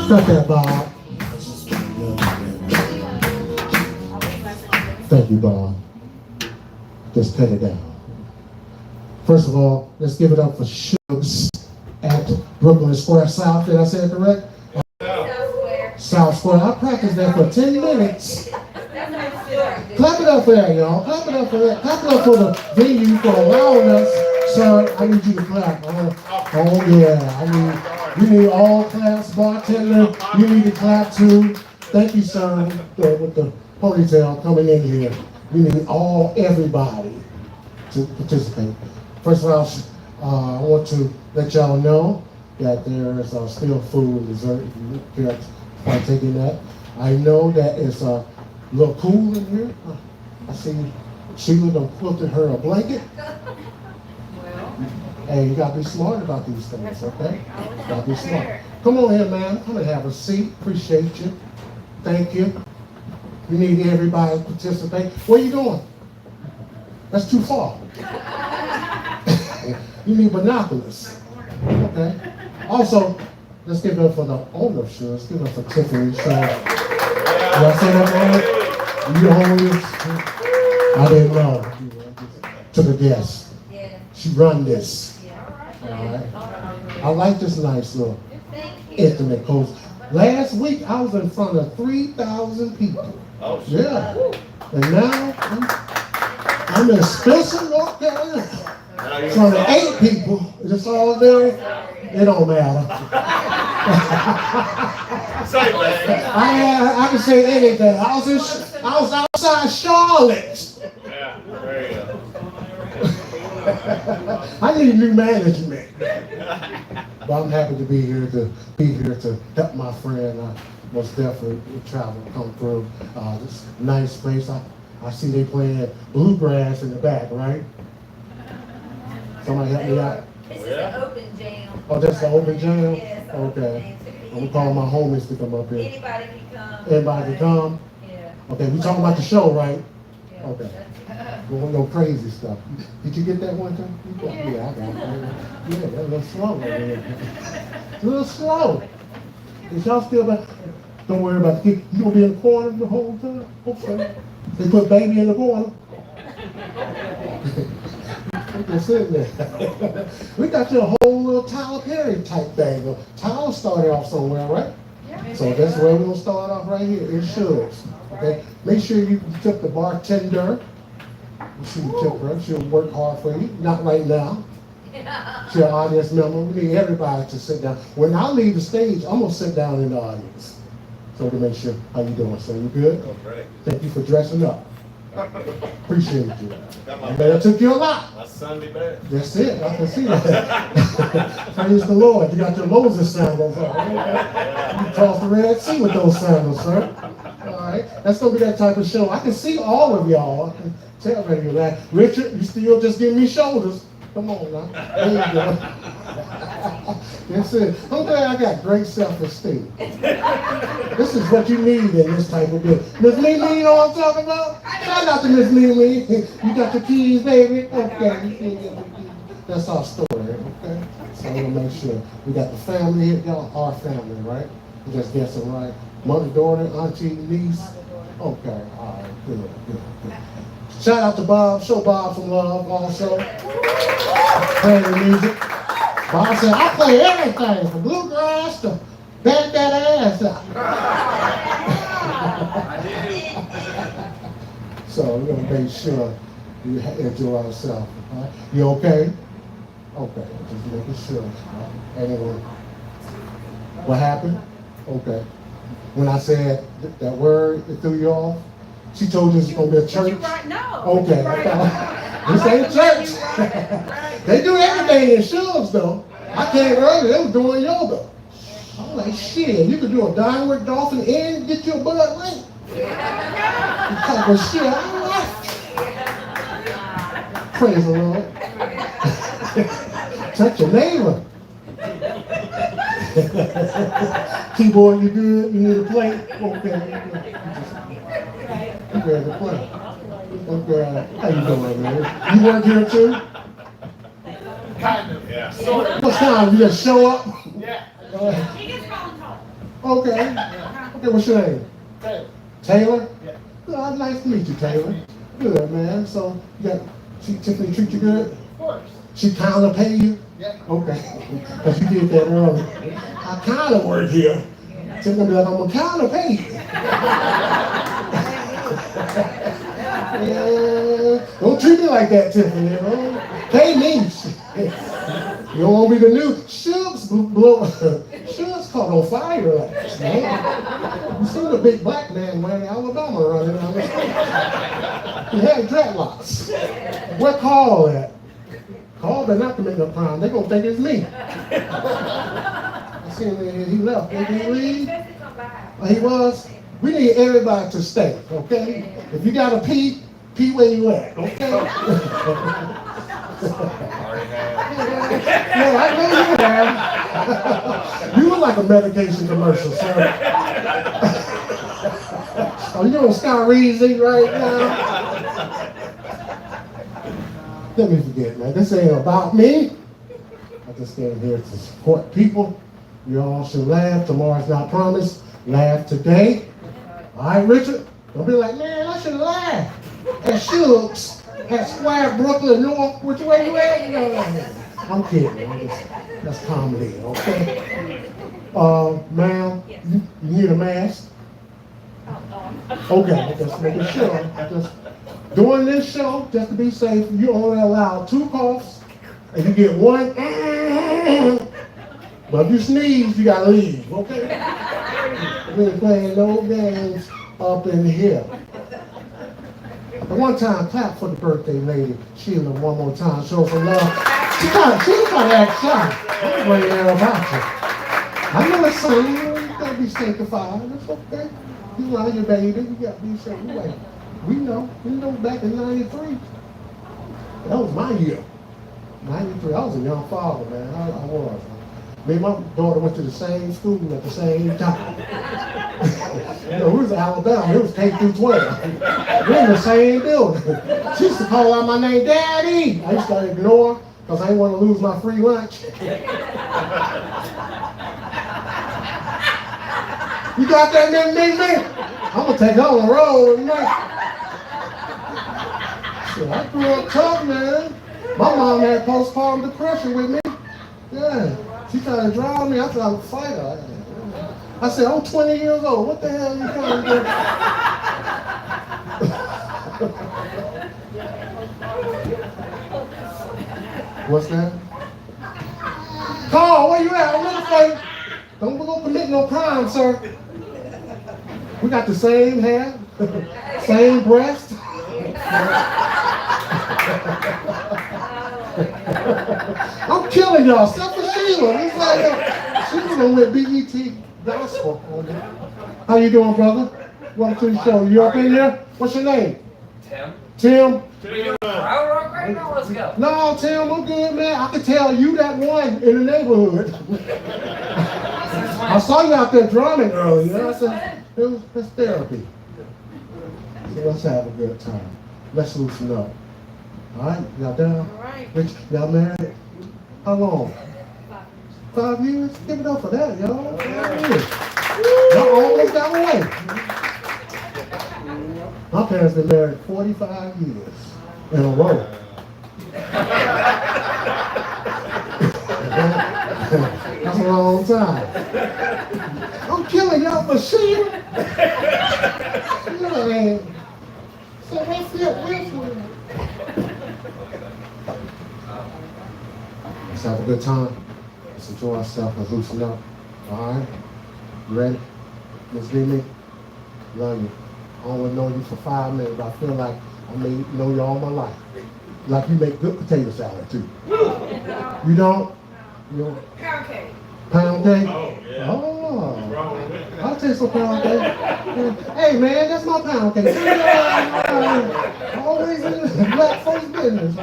Cut that, Bob. Thank you, Bob. Just cut it down. First of all, let's give it up for Shugs at Brooklyn Square South. Did I say it correct? South Square. I practiced that for 10 minutes. Clap it up for that, y'all. Clap it up for that. Clap it up for the venue for allowing us. Sir, I need you to clap. Oh yeah. You need all claps. Bartender, you need to clap too. Thank you, sir, with the ponytail coming in here. We need everybody to participate. First of all, I want to let y'all know that there is still food and dessert if you care to partake in that. I know that it's a little cool in here. I see Sheila done quilted her a blanket. Hey, you gotta be smart about these things, okay? You gotta be smart. Come on here, man. Come and have a seat. Appreciate you. Thank you. You need everybody to participate. Where you going? That's too far. You need binoculars. Okay. Also, let's give it up for the owner of Sure. Let's give it up for Tiffany. So, did I say that right? You always, I didn't know. Took a guess. She run this. All right. I like this nice little intimate coach. Last week I was in front of 3,000 people. Oh, yeah. And now I'm in Spencer, North Carolina. In front of 8 people. It's all there. It don't matter. I can say anything. I was outside Charlotte. Yeah, there you go. I need new management. But I'm happy to be here to help my friend. I most definitely travel, come through this nice place. I see they playing bluegrass in the back, right? Somebody help me out. This is an open jam. Oh, that's the open jam? Yes, okay. I'm gonna call my homies to come up here. Anybody can come. Everybody can come? Yeah. Okay, we talking about the show, right? Yeah. Okay. No crazy stuff. Did you get that one time? Yeah, I got it. Yeah, that's a little slow. A little slow. Is y'all still back? Don't worry about the kid. You gonna be in the corner the whole time? Okay. They put baby in the corner. That's it there. We got you a whole little Tyler Perry type thing. Tyler started off somewhere, right? Yeah. So that's where we're gonna start off right here. It should. Okay. Make sure you tip the bartender. You see you tip her. She'll work hard for you. Not right now. She's an audience member. We need everybody to sit down. When I leave the stage, I'm gonna sit down in the audience. So to make sure how you doing. So you good? Great. Thank you for dressing up. Appreciate you. That took you a lot. My Sunday best. That's it. I can see that. Praise the Lord. You got your Moses sandals on. You crossed the Red Sea with those sandals, sir. All right. That's going to be that type of show. I can see all of y'all. I can tell whether you're that. Richard, you still just give me shoulders. Come on now. There you go. That's it. I'm glad I got great self-esteem. This is what you need in this type of business. Miss Mimi, you know what I'm talking about? Shout out to Miss Mimi. You got your keys, baby? Okay. That's our story, okay? So I'm going to make sure. We got the family here. Y'all our family, right? You just guessing right. Mother, daughter, auntie, niece? Okay. All right. Good. Shout out to Bob. Show Bob some love also. Playing the music. Bob said, I play everything from bluegrass to back that ass up. So we're going to make sure you enjoy ourselves. Right? You okay? Okay, just making sure. Right? Anyone? What happened? Okay. When I said that word, it threw you off? She told you it's going to be a church? No. Okay. This ain't church. They do everything in shows, though. I came earlier, they was doing yoga. I'm like, shit, you could do a downward dolphin and get your butt linked. You type of shit, I like. Praise the Lord. Touch your neighbor. Keyboard, you good? You need a plate? Okay. You ready to play? Okay. How you doing, man? You work here too? Kind of, yeah. What time? You just show up? Yeah. He gets phone calls. Okay. Okay, what's your name? Taylor. Taylor? Yeah. Well, nice to meet you, Taylor. Good, man. So, Tiffany treat you good? Of course. She kind of pay you? Yeah. Okay. Because you did that earlier. I kind of work here. Tiffany be like, I'm going to kind of pay you. Yeah. Don't treat me like that, Tiffany. You know? Pay me. You don't want me to new Suge's Suge's caught on fire last man. You see the big black man wearing Alabama running down the street. He had dreadlocks. Where Carl at? Carl better not commit no crime. They gonna think it's me. I seen him, he left. Did he leave? He was. We need everybody to stay, okay? If you gotta pee where you at, okay? Yeah, I know you have. You look like a medication commercial, sir. Are you on Skyreezy right now? Let me forget, man. This ain't about me. I just came here to support people. You all should laugh. Tomorrow's not promised. Laugh today. All right, Richard? Don't be like, man, I should have laughed at Shugs at Square Brooklyn North. Which way you at? You know, I'm kidding. That's comedy, okay? Ma'am, you need a mask? Okay, just making sure. Just during this show, just to be safe, you only allow 2 coughs, and you get 1. But if you sneeze, you gotta leave, okay? We ain't playing no games up in here. At one time, clap for the birthday lady, Sheila, one more time. Show some love. She kind of act shy. I'm bringing her about you. I know it's sunny. You gotta be sanctified. It's okay. You love your baby. You gotta be sanctified. We know back in 93. That was my year. 93. I was a young father, man. I was. Me and my daughter went to the same school at the same time. You know, we was in Alabama. It was K through 12. We're in the same building. She used to call out my name, Daddy. I used to ignore because I didn't want to lose my free lunch. You got that, man? I'm gonna take her on the road, man. Shit, I grew up tough, man. My mom had postpartum depression with me. Yeah. She tried to drive me. I tried to fight her. I said, I'm 20 years old. What the hell are you trying to do? What's that? Carl, where you at? I'm looking for you. Don't go commit no crime, sir. We got the same hair, same breast. I'm killing y'all. Except for Sheila. It's like Sheila with BET gospel on it. How you doing, brother? Welcome to the show. You up in here? What's your name? Tim. Tim? Let's go. No, Tim, I'm good, man. I can tell you that one in the neighborhood. I saw you out there drumming earlier. I said, that's therapy. So let's have a good time. Let's loosen up. All right, y'all down? All right. Rich, y'all married? How long? 5 years? Give it up for that, y'all. 5 years. Y'all almost got away. My parents been married 45 years in a row. That's a long time. I'm killing y'all for Sheila. Sheila ain't. So what's your wisdom? Let's have a good time. Let's enjoy ourselves and loosen up. All right? You ready? Miss Mimi? Love you. I only know you for 5 minutes, but I feel like I may know you all my life. Like you make good potato salad too. You don't? You don't? Pound cake. Pound cake? Oh, yeah. Oh. I'll take some pound cake. Hey man, that's my pound cake. Always in the black folks business.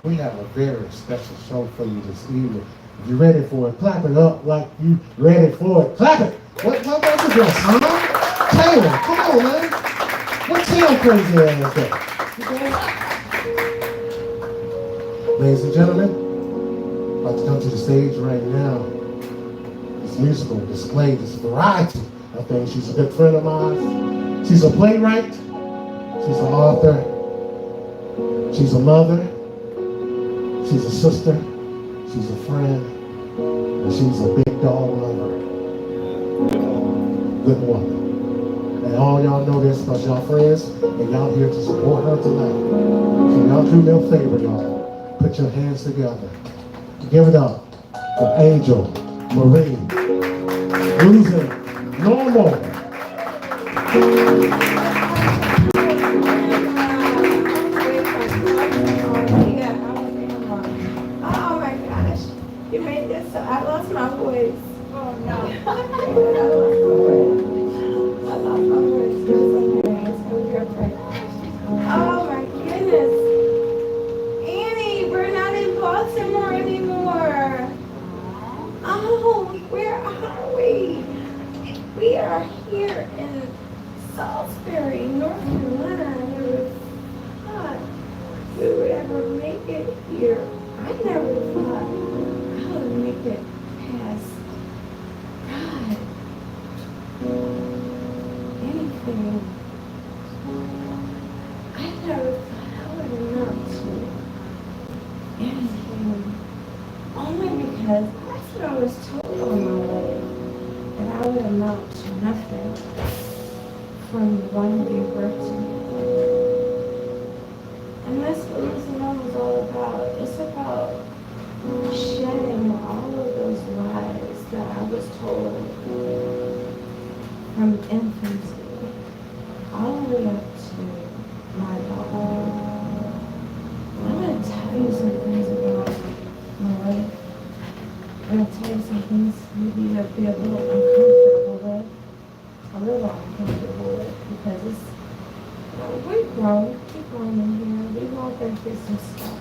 We have a very special show for you this evening. If you're ready for it, clap it up like you ready for it. Clap it! What is this, son? Taylor, come on, man. What Tim crazy ass that? Ladies and gentlemen, about to come to the stage right now. This musical display, this variety of things. She's a good friend of mine. She's a playwright. She's an author. She's a mother. She's a sister. She's a friend. And she's a big dog lover. Good woman. And all y'all know this because y'all friends and y'all here to support her tonight. So y'all do me a favor, y'all. Put your hands together. Give it up for Angel Marie. Losing normal. Oh my gosh. You made this so I lost my voice. Oh no. I lost my voice. Oh my goodness. Annie, we're not in Baltimore anymore. Oh, where are we? We are here in Salisbury, North Carolina. I never thought we would ever make it here. I never thought I would make it past God. Anything. I never thought I would amount to anything. Only because that's what I was told on my way. That I would amount to nothing from the one who gave birth to me. And that's what losing all is all about. It's about shedding all of those lies that I was told from infancy, all the way up to my adulthood. I'm going to tell you some things about my life. I'm going to tell you some things maybe you'll be a little uncomfortable with. A little uncomfortable with, because it's, we've grown in here. We've all been through some stuff,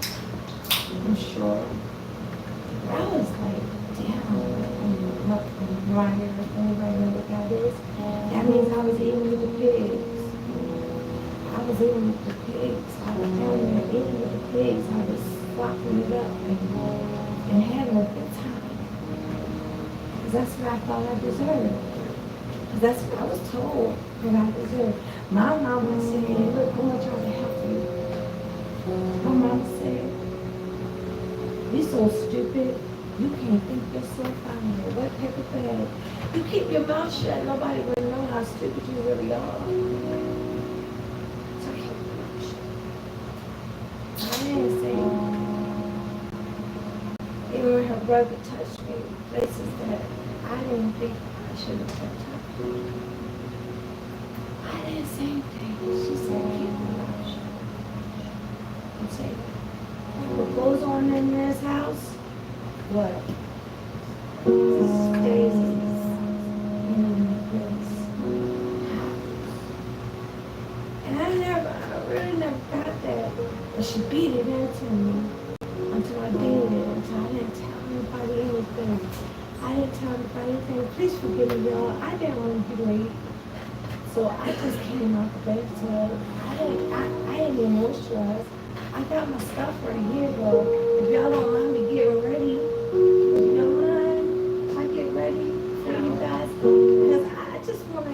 I'm sure. I was like, damn, and Ryan, if anybody know what that is, that means I was eating with the pigs. I was eating with the pigs. I was down there eating with the pigs. I was slopping it up and having a good time. Because that's what I thought I deserved. Because that's what I was told that I deserved. My mom was saying, look, I'm going to try to help you. My mom said, you're so stupid. You can't think yourself out here. What paper bag? You keep your mouth shut. Nobody will know how stupid you really are. So I kept my mouth shut. I didn't say anything. Even when her brother touched me, places that I didn't think I should have touched. I didn't say anything. She said, keep your mouth shut. I'm saying, what goes on in this house? What? Stays in this house. And I really never got that. But she beat it into me until I did it, until I didn't tell anybody anything. I didn't tell anybody anything. Please forgive me, y'all. I didn't want to be late. So I just came out the bathtub. I didn't even moisturize. I got my stuff right here, though. If y'all don't mind me getting ready, if you don't mind, I get ready for you guys. Because I just want to,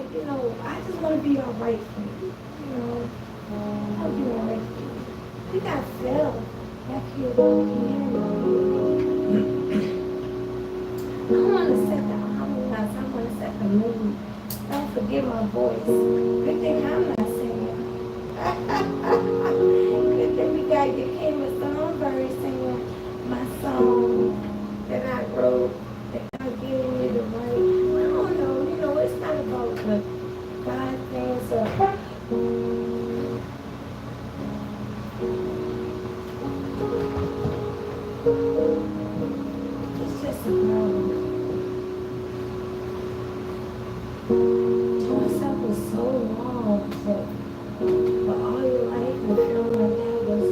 I just want to be all right for you. I'll be all right for you. We got Phil back here on the piano. I want to set the ambiance. I want to set the mood. Don't forget my voice. Good thing I'm not singing. Good thing we got Yakeima Songbird singing my song that I wrote, that God gave me to write. I don't know, it's not about the God things or it's just about myself was so long for all your life and feeling like that was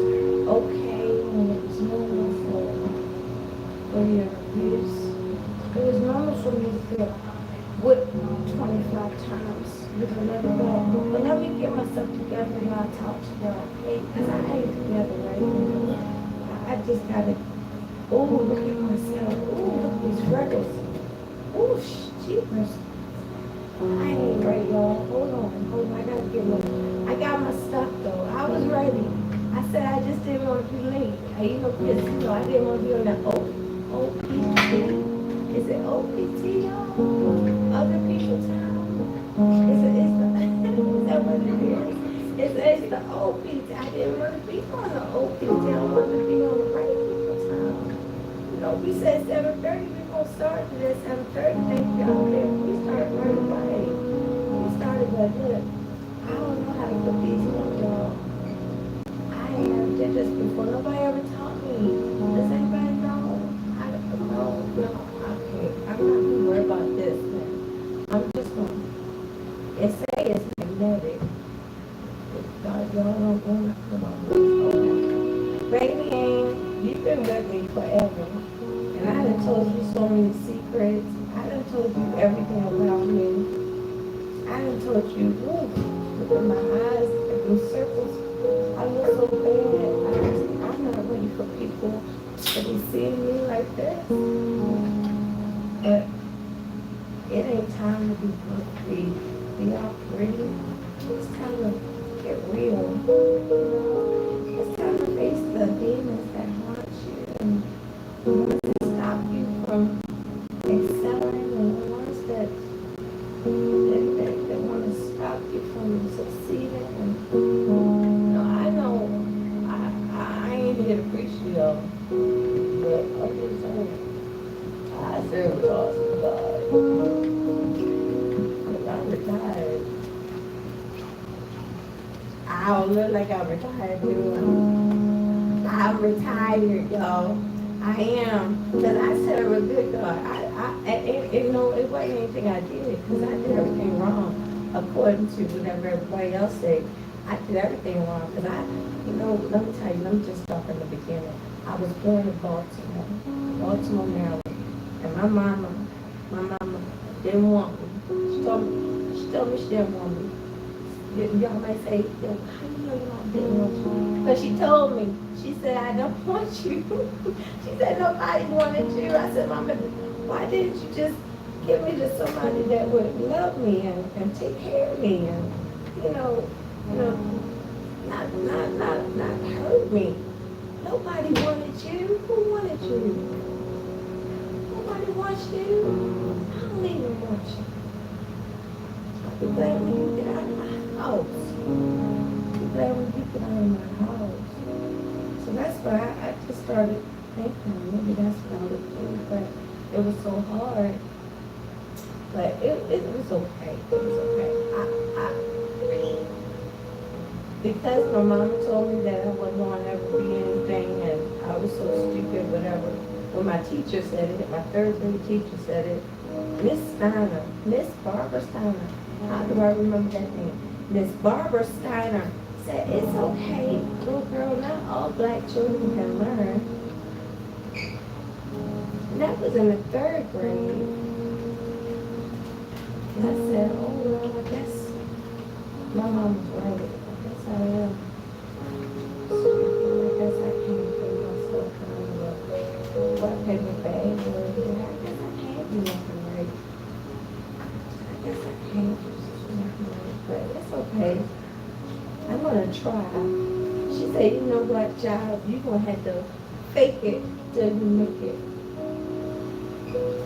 okay and it was normal for your abuse. It was normal for me to get whipped 25 times with another dog. But let me get myself together and I'll talk to y'all, okay? Because I ain't together right now. I just gotta Oh, look at myself. Oh, look at these records. Oh, jeepers. I ain't right, y'all. Hold on. I gotta get one. I got my stuff though. I was ready. I said I just didn't want to be late. I didn't want to be on that OPT. Is it OPT, y'all? Other people's time. Is that what it is? It's the OPT. I didn't want to be on the OPT. I wanted to be on the right people's time. We said 7:30. We're going to start it at 7:30. Thank y'all. We started right away. We started like this. I don't know how to put these on, y'all. I ain't never did this before. Nobody ever taught me. Does anybody know? I don't know. No, okay. I'm not going to worry about this then. I'm just going to. It say it's magnetic. Y'all don't know about this. Okay. Baby, you've been with me forever. And I done told you so many secrets. I done told you everything about me. I done told you, ooh, look at my eyes, those circles. I look so bad. I'm not ready for people to be seeing me like this. But it ain't time to be all pretty. It's time to get real. It's time to face the demons that haunt you and the ones that stop you from excelling and the ones that want to stop you from succeeding. And, I know I ain't here to preach to y'all, but I'm just saying, I serve an awesome God. Because I'm retired. I don't look like I'm retired, do I? I'm retired, y'all. I am. Because I serve a good God. It wasn't anything I did. Because I did everything wrong. According to whatever everybody else said. I did everything wrong. Because let me tell you, let me just start from the beginning. I was born in Baltimore, Maryland. And my mama didn't want me. She told me she didn't want me. Y'all might say, how do you know your mom didn't want you? Because she told me. She said, I don't want you. She said, nobody wanted you. I said, Mama, why didn't you just give me to somebody that would love me and take care of me and, not hurt me? Nobody wanted you. Who wanted you? Nobody wants you. I don't even want you. I'm glad when you get out of my house. I'm glad when you get out of my house. So that's why I just started thinking, maybe that's what I would do, but it was so hard. But it was okay. It was okay. Because my mama told me that I wasn't going to ever be anything and I was so stupid, whatever. When my teacher said it, my third grade teacher said it, Miss Barbara Steiner, how do I remember that name? Miss Barbara Steiner said, it's okay, little girl, not all black children can learn. And that was in the third grade. And I said, oh, well, I guess my mom was right. I guess I am. I guess I can't pay myself what pay my bag or anything. I guess I can't do nothing right. I guess I can't do nothing right. But it's okay. I'm going to try. She said, black child, you're going to have to fake it till you make it.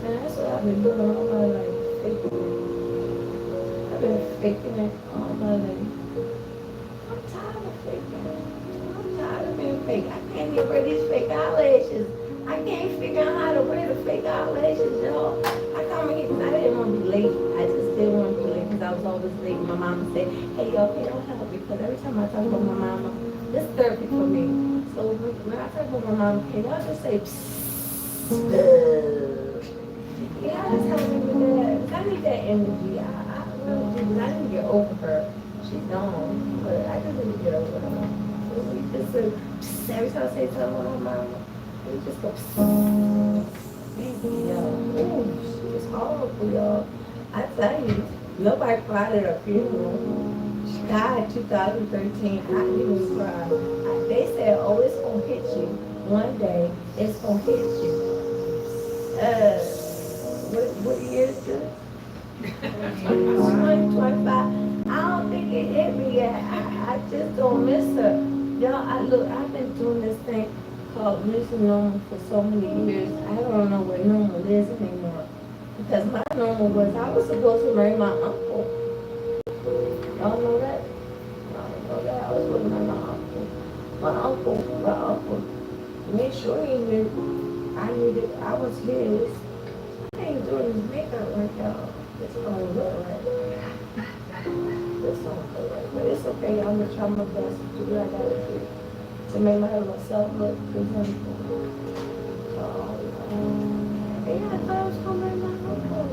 And that's what I've been doing all my life, faking it. I've been faking it all my life. I'm tired of faking it. I'm tired of being fake. I can't get rid of these fake eyelashes. I can't figure out how to wear the fake eyelashes, y'all. I come in here because I didn't want to be late. I just didn't want to be late because I was always late. My mama said, hey, y'all, can y'all help me? Because every time I talk about my mama, this is therapy for me. So when I talk about my mama, can y'all just say, yeah, I just help me with that. I need that energy. I really do. I need to get over her. She's gone, but I just need to get over her. So we just every time I say something about my mama, we just go, ooh, it's horrible, y'all. I tell you, nobody cried at her funeral. She died in 2013. I didn't even cry. They said, oh, it's going to hit you. one day it's gonna hit you. What year is this? 2025. I don't think it hit me yet. I just don't miss her. Y'all, I've been doing this thing called missing normal for so many years. I don't know what normal is anymore. Because my normal was I was supposed to marry my uncle. Y'all know that? Y'all know that? I was with my uncle. My uncle made sure he knew I was his. I ain't doing his makeup right now. It's gonna look right. It's gonna look right. But it's okay. I'm gonna try my best to do what I gotta do to make myself look presentable. Yeah, I thought I was gonna marry my uncle.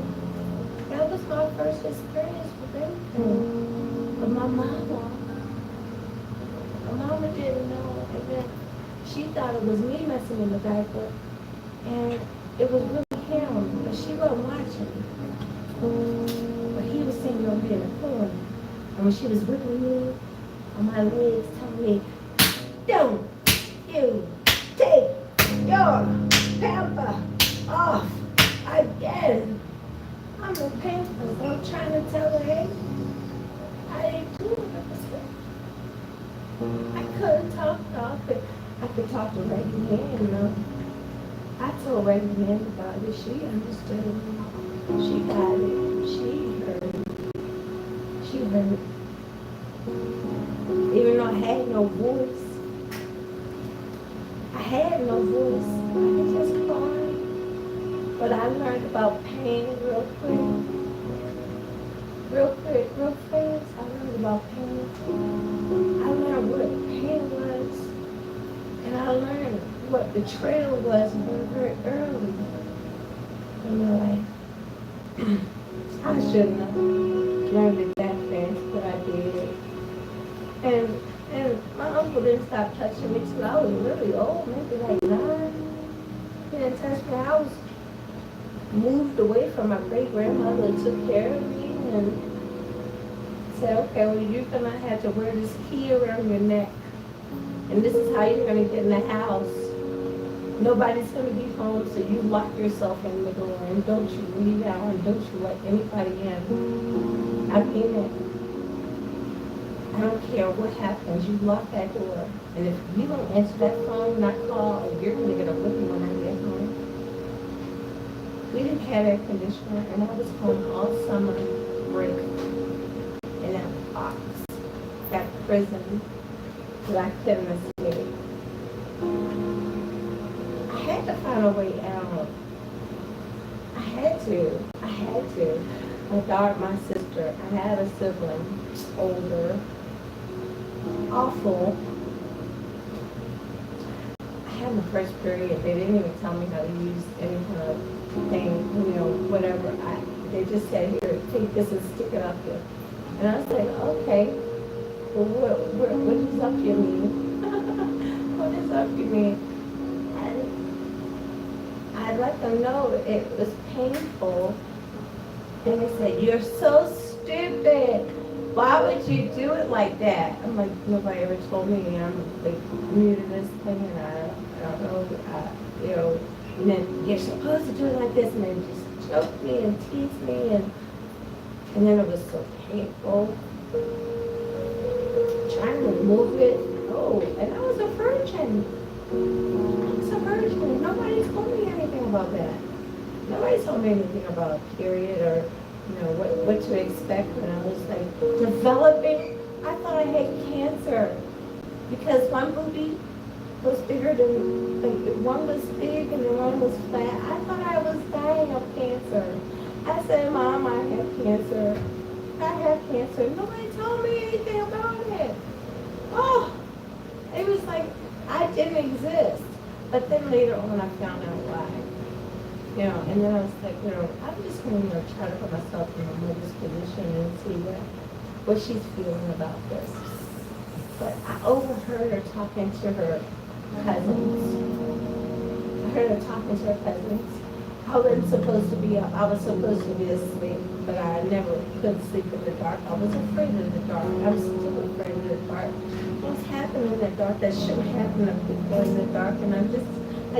That was my first experience with anything. But my mama didn't know. And then she thought it was me messing in the diaper. And it was really him, but she wasn't watching. But he was sitting over in the corner. And when she was whipping me on my legs, telling me, don't you take your pamper off again. I'm a pamper. I'm trying to tell her, hey, I ain't doing it. I couldn't talk to her. I could talk to Reggie Man, I told Reggie Man about it. She understood. She got it. She heard. She heard. Even though I had no voice. I had no voice. I could just cry. But I learned about pain real quick. Real fast. I learned about pain. I learned what pain was. And I learned what betrayal was very early in my life. I shouldn't have learned it that fast, but I did. And my uncle didn't stop touching me till I was really old, maybe like 9. He didn't touch me. I was moved away from my great grandmother who took care of me and said, okay, well, you're gonna have to wear this key around your neck. And this is how you're gonna get in the house. Nobody's gonna be home, so you lock yourself in the door and don't you leave out and don't you let anybody in. I mean it. I don't care what happens, you lock that door. And if you don't answer that phone, not call, you're gonna get a whipping when I get home. We didn't have air conditioner, and I was home all summer break in that box, that prison that I couldn't escape. I had to find a way out. I had to. My daughter, my sister, I had a sibling, older, awful. I had my first period. They didn't even tell me how to use any kind of thing, whatever. They just said, here, take this and stick it up here. And I was like, okay, well, what does up here mean? What does up here mean? And I let them know it was painful. And they said, you're so stupid. Why would you do it like that? I'm like, nobody ever told me. I'm like new to this thing, and I don't know, and then you're supposed to do it like this, and then just choke me and tease me, and then it was so painful. Trying to move it. Oh, and I was a virgin. Nobody told me anything about that. Nobody told me anything about a period or what to expect when I was like developing. I thought I had cancer because one booby was bigger than, like, one was big and the one was flat. I thought I was dying of cancer. I said, Mom, I have cancer. I have cancer. Nobody told me anything about it. Oh, it was like I didn't exist. But then later on I found out why. And then I was like, I'm just going to try to put myself in a mother's position and see what she's feeling about this. But I overheard her talking to her cousins. I heard her talking to her cousins. I I wasn't supposed to be up. I was supposed to be asleep, but I never could sleep in the dark. I was afraid of the dark. I'm still afraid of the dark. What's happening in the dark that shouldn't happen to people in the dark, and I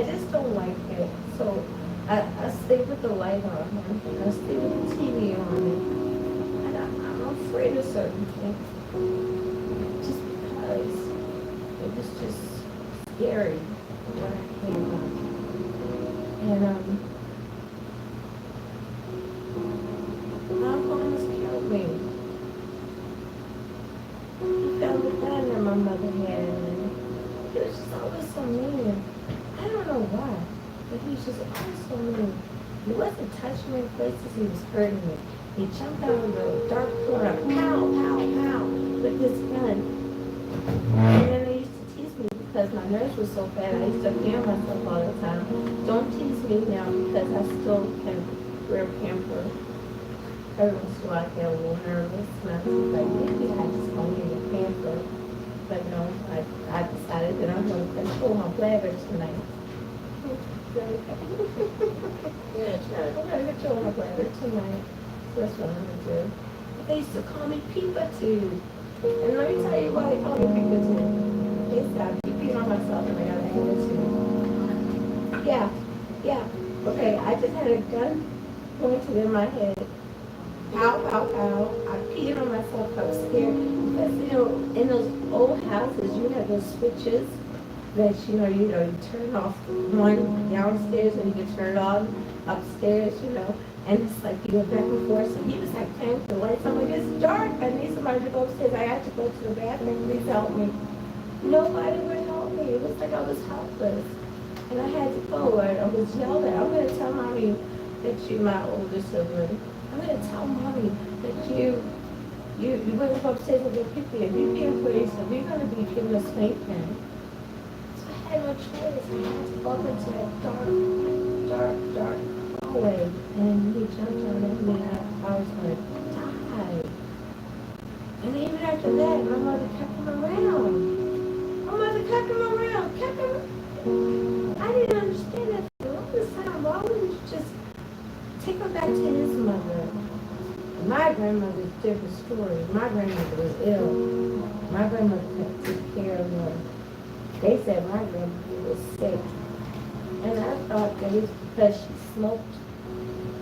just don't like it. So I sleep with the light on, and I sleep with the TV on, and I'm afraid of certain things, just because it was just scary when I came up. And my uncle almost killed me. He found the gun that my mother had, and he was just always so mean. I don't know why, but he was just always so mean. He wasn't touching me in places, he was hurting me. He jumped out of the dark corner, pow, pow, pow, with this gun. And then they used to tease me because my nerves were so bad. I used to fear myself all the time. Don't tease me now because I still can wear pamper. Every once in a while I get a little nervous, and I was like, maybe I just don't need a pamper. But no, I decided that I'm going to control my bladder tonight. Yeah, I'm going to control my bladder tonight. So that's what I'm going to do. But they used to call me Peepa Tube. And let me tell you why they call me Peepa Tube. They said I keep peeing on myself and I got an attitude. Yeah. Okay, I just had a gun pointed in my head. Pow, pow, pow. I peed on myself upstairs. Because, in those old houses, you have those switches that, you turn off one downstairs and you can turn it on upstairs, and it's like you go back and forth. So he was like playing with the lights. I'm like, it's dark. I need somebody to go upstairs. I had to go to the bathroom. Please help me. Nobody would help me. It was like I was helpless. And I had to go. I was yelled at. I'm going to tell mommy that you're my older sibling. I'm going to tell mommy that you went to go upstairs with your pee-pee. If you can't put yourself, you're going to be given a spanking. So I had no choice. I had to walk into that dark hallway. And he jumped on me and I was going to die. And even after that, my mother kept him around. Kept him. I didn't understand that for the longest time. Why wouldn't you just take him back to his mother? My grandmother's a different story. My grandmother was ill. My grandmother couldn't take care of her. They said my grandmother was sick. And I thought that it was because she smoked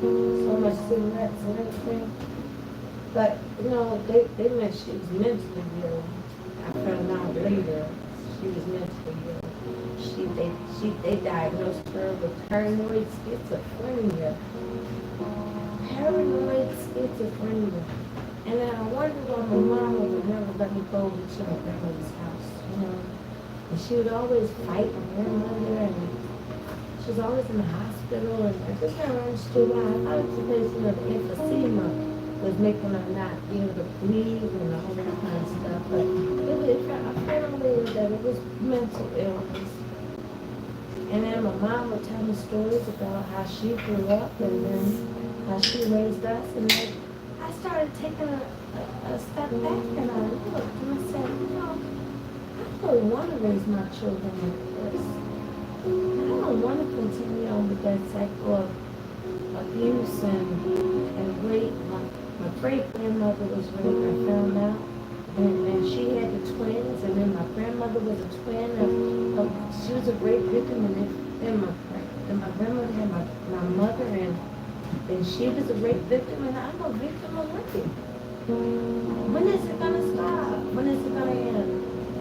so much cigarettes and everything. But, they meant she was mentally ill. I found out later she was mentally ill. They diagnosed her with paranoid schizophrenia. And then I wondered why my mom would never let me go to my grandmother's house, And she would always fight my grandmother, and she was always in the hospital, and I just never understood why. I thought it was because, the emphysema was making her not be able to breathe and all that kind of stuff. But I found later that it was mental illness. And then my mom would tell me stories about how she grew up and then how she raised us. And then I started taking a step back and I looked and I said, I don't want to raise my children like this. I don't want to continue on with that cycle of abuse and rape. My great-grandmother was raped, I found out. And she had the twins, and then my grandmother was a twin, and she was a rape victim, and then my grandmother had my mother, and she was a rape victim, and I'm a victim of rape. When is it going to stop? When is it going to end?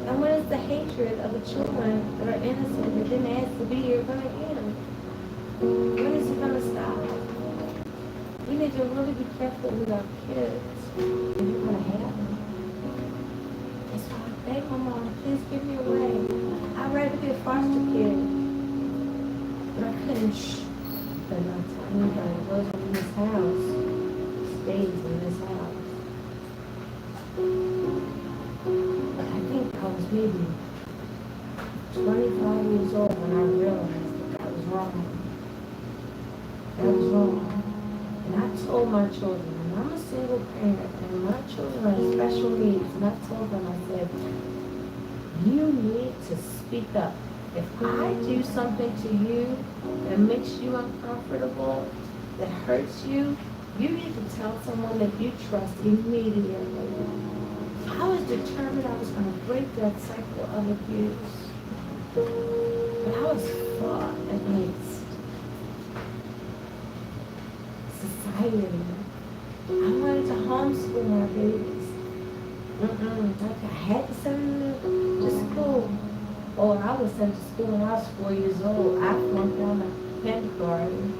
And when is the hatred of the children that are innocent, that didn't ask to be here, going to end? When is it going to stop? We need to really be careful with our kids, if you're going to have them. Hey, Mama, please give me away. I'd rather be a foster kid. But I couldn't but not tell anybody who goes in this house, stays in this house. But I think I was maybe 25 years old when I realized that was wrong. That was wrong. And I told my children, and I'm a single parent, and my children are special needs, and I told them, I said, you need to speak up. If I do something to you that makes you uncomfortable, that hurts you, you need to tell someone that you trust immediately. I was determined I was going to break that cycle of abuse. But I was fought against society. I wanted to homeschool my babies. Like I had to send them to school. Or I was sent to school when I was 4 years old. I flunked out of kindergarten.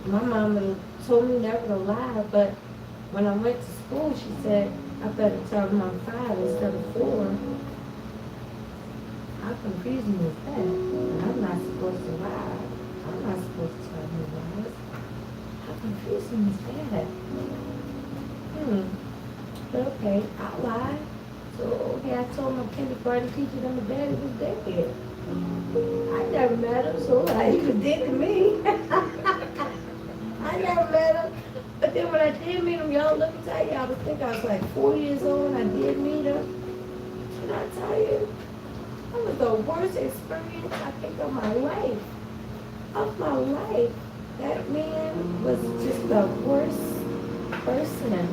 My mama told me never to lie, but when I went to school, she said, I better tell them I'm 5 instead of 4. How confusing is that? And I'm not supposed to lie. I'm not supposed to tell them lies. How confusing is that? But okay, I lied. So, okay, I told my kindergarten teacher that my daddy was dead. I never met him, so he was dead to me. I never met him. But then when I did meet him, y'all, let me tell you, I was thinking I was like 4 years old and I did meet him. Can I tell you? That was the worst experience I think of my life. Of my life. That man was just the worst person.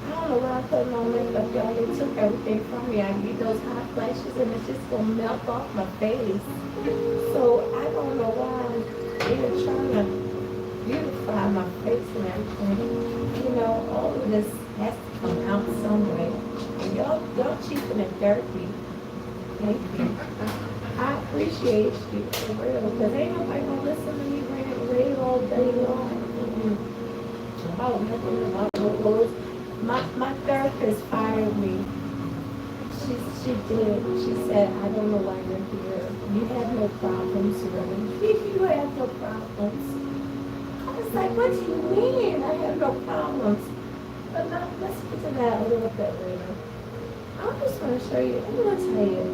I don't know what I put on makeup, y'all. They took everything from me. I get those hot flashes and it's just gonna melt off my face. So I don't know why they're trying to beautify my face and everything. You know, all of this has to come out some way. And y'all cheapen in therapy. Thank you. I appreciate you for real, because ain't nobody gonna listen to me rant all day long. About nothing, about no clothes. My therapist fired me. She did. She said, I don't know why you're here. You have no problems, really. You have no problems. I was like, what do you mean? I have no problems. But now, let's get to that a little bit later. I just want to show you, I'm going to tell you,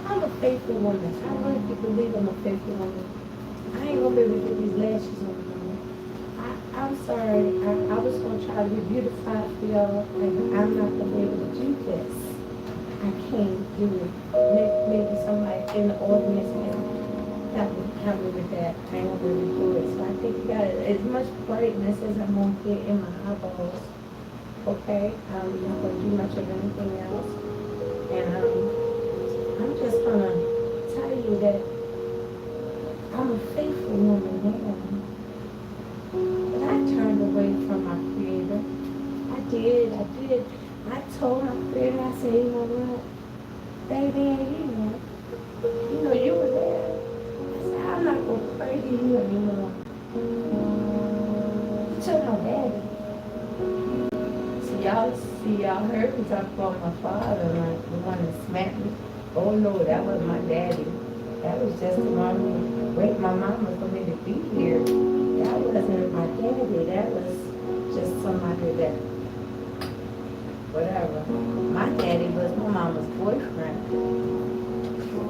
I'm a faithful woman. I really believe I'm a faithful woman. I ain't going to be able to get these lashes on. I'm sorry, I was going to try to be beautified for y'all, and I'm not going to be able to do this. I can't do it. Maybe somebody in the audience can help me with that. I ain't going to be able to do it. So I think you got as much brightness as I'm going to get in my eyeballs. Okay? I'm not going to do much of anything else. And I'm just going to tell you that I'm a faithful woman now. But I turned away from my Creator. I did. I told my Creator, I said, you know what? Baby, you know you were there. I said, I'm not going to pray to you anymore. To my daddy. Y'all heard me talk about my father, the one that smacked me. Oh no, that wasn't my daddy. That was just the one who raped my mama for me to be here. That wasn't my daddy. That was just somebody that, whatever. My daddy was my mama's boyfriend.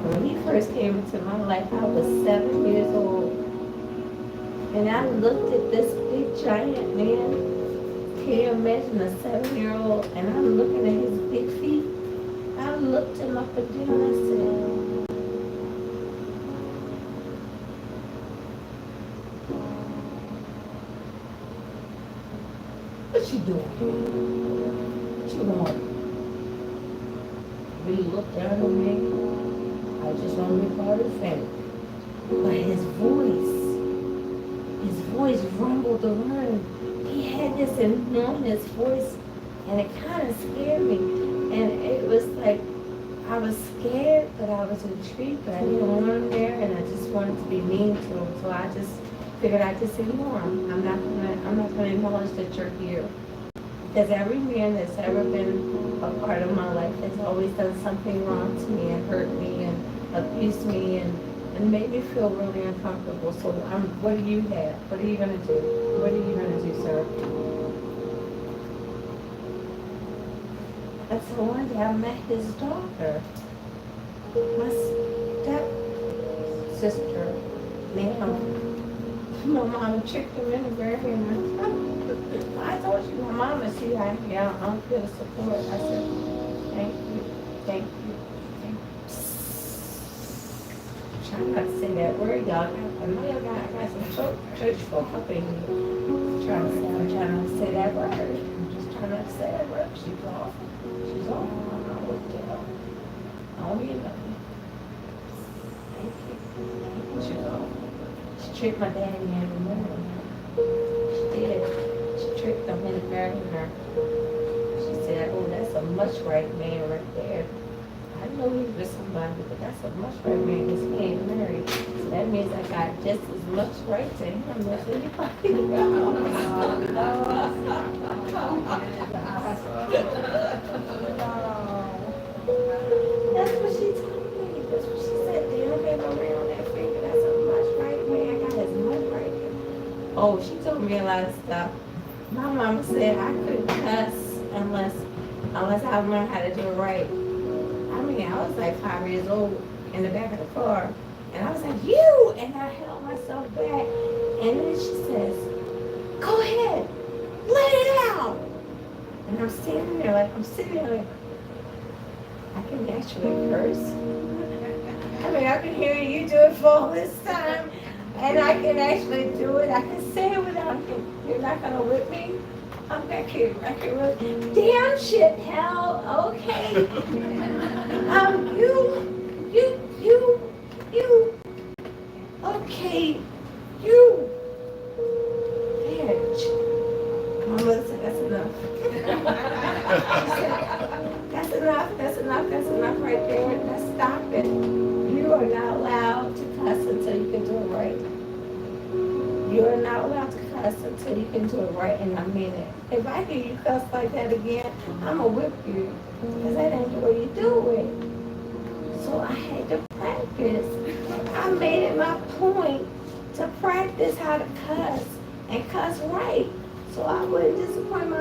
When he first came into my life, I was 7 years old. And I looked at this big giant man. Can you imagine a 7-year-old? And I'm looking at his big feet. I looked him up and down and I said, what you doing? What you want? Really looked down on me. I just want to be part of the family. But his voice rumbled around. He had this enormous voice, and it kind of scared me. And it was like, I was scared, but I was intrigued, but I didn't want him there, and I just wanted to be mean to him. So I just figured I'd just ignore him. I'm not gonna acknowledge that you're here. Because every man that's ever been a part of my life has always done something wrong to me and hurt me and abused me and made me feel really uncomfortable. So what do you have? What are you gonna do? What are you gonna do, sir? And so one day I met his daughter, my step-sister, my mom tricked him into marrying her. I told you, my mama, see, I don't feel the support. I said, thank you. trying not to say that word, y'all. I know y'all got some church folk up in here. I'm trying not to say that word. I'm just trying not to say that word. She's off. She's off. I'm not with you. I don't mean nothing. She's off. She tricked my daddy into marrying her. She did. She tricked him into marrying her. She said, oh, that's a much right man right there. I know he was somebody, but that's a much right man because he ain't married. So that means I got just as much right to him as anybody That's what she told me. That's what she said. Damn, baby, around that finger. That's a much right man. I got as much right. Oh, she told me a lot of stuff. My mama said I couldn't cuss unless I learned how to do it right. I mean, I was like 5 years old in the back of the car, and I was like, you! And I held myself back, and then she says, go ahead, let it out! And I'm sitting there like, I can actually curse. I mean, I've been hearing you do it for all this time, and I can actually do it. I can say it without him. You're not gonna whip me? I'm back here. Damn shit, hell, okay. Okay, you. Bitch. My mother said, that's enough. She said, that's enough right there. Let's stop it. You are not allowed to cuss until you can do it right. You are not allowed to cuss until you can do it right, and I mean it. If I hear you cuss like that again, I'm gonna whip you, because that ain't the way you do it. So I had to practice. I made it my point to practice how to cuss and cuss right, so I wouldn't disappoint my